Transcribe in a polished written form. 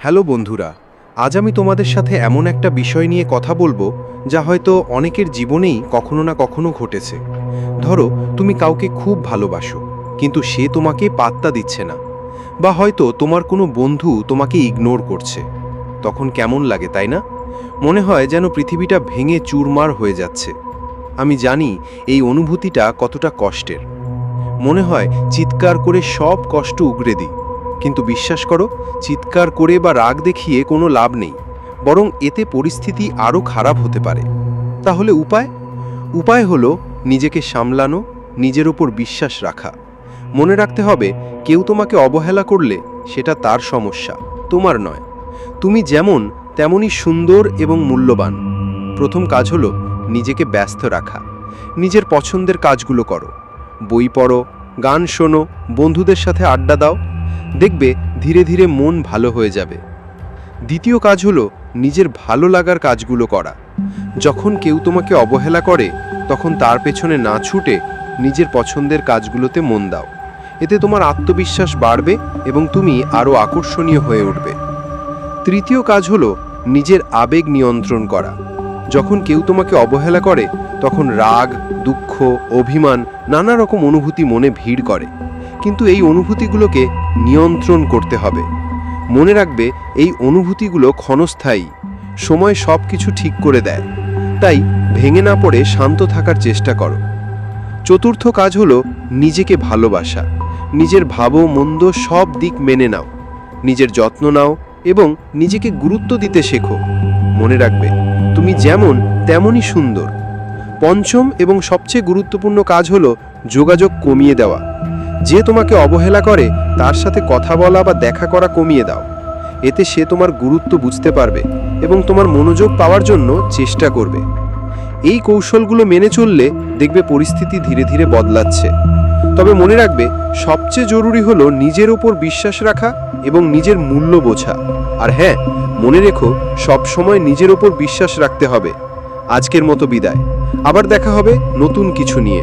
Hello বন্ধুরা, আজ আমি তোমাদের সাথে এমন একটা বিষয় নিয়ে কথা বলবো যা হয়তো অনেকের জীবনেই কখনো না কখনো ঘটেছে। ধরো তুমি কাউকে খুব ভালোবাসো, কিন্তু সে তোমাকে পাত্তা দিচ্ছে না, বা হয়তো তোমার কোনো বন্ধু তোমাকে ইগনোর করছে। তখন কেমন লাগে, তাই না? মনে হয় যেন পৃথিবীটা ভেঙে চুরমার হয়ে যাচ্ছে। আমি জানি এই অনুভূতিটা কতটা কষ্টের। মনে হয় চিৎকার করে সব কষ্ট উগরে দিই, কিন্তু বিশ্বাস করো, চিৎকার করে বা রাগ দেখিয়ে কোনো লাভ নেই, বরং এতে পরিস্থিতি আরও খারাপ হতে পারে। তাহলে উপায় হলো নিজেকে সামলানো, নিজের উপর বিশ্বাস রাখা। মনে রাখতে হবে, কেউ তোমাকে অবহেলা করলে সেটা তার সমস্যা, তোমার নয়। তুমি যেমন তেমনই সুন্দর এবং মূল্যবান। প্রথম কাজ হলো নিজেকে ব্যস্ত রাখা। নিজের পছন্দের কাজগুলো করো, বই পড়ো, গান শোনো, বন্ধুদের সাথে আড্ডা দাও। দেখবে ধীরে ধীরে মন ভালো হয়ে যাবে। দ্বিতীয় কাজ হলো নিজের ভালো লাগার কাজগুলো করা। যখন কেউ তোমাকে অবহেলা করে, তখন তার পেছনে না ছুটে নিজের পছন্দের কাজগুলোতে মন দাও। এতে তোমার আত্মবিশ্বাস বাড়বে এবং তুমি আরও আকর্ষণীয় হয়ে উঠবে। তৃতীয় কাজ হলো নিজের আবেগ নিয়ন্ত্রণ করা। যখন কেউ তোমাকে অবহেলা করে, তখন রাগ, দুঃখ, অভিমান, নানা রকম অনুভূতি মনে ভিড় করে, কিন্তু এই অনুভূতিগুলোকে নিয়ন্ত্রণ করতে হবে। মনে রাখবে, এই অনুভূতিগুলো ক্ষণস্থায়ী, সময় সব কিছু ঠিক করে দেয়। তাই ভেঙে না পড়ে শান্ত থাকার চেষ্টা করো। চতুর্থ কাজ হলো নিজেকে ভালোবাসা। নিজের ভালো মন্দ সব দিক মেনে নাও, নিজের যত্ন নাও এবং নিজেকে গুরুত্ব দিতে শেখো। মনে রাখবে, তুমি যেমন তেমনই সুন্দর। পঞ্চম এবং সবচেয়ে গুরুত্বপূর্ণ কাজ হলো যোগাযোগ কমিয়ে দেওয়া। যে তোমাকে অবহেলা করে তার সাথে কথা বলা বা দেখা করা কমিয়ে দাও। এতে সে তোমার গুরুত্ব বুঝতে পারবে এবং তোমার মনোযোগ পাওয়ার জন্য চেষ্টা করবে। এই কৌশলগুলো মেনে চললে দেখবে পরিস্থিতি ধীরে ধীরে বদলাচ্ছে। তবে মনে রাখবে, সবচেয়ে জরুরি হলো নিজের উপর বিশ্বাস রাখা এবং নিজের মূল্য বোঝা। আর হ্যাঁ, মনে রেখো, সব সময় নিজের উপর বিশ্বাস রাখতে হবে। আজকের মতো বিদায়। আবার দেখা হবে নতুন কিছু নিয়ে।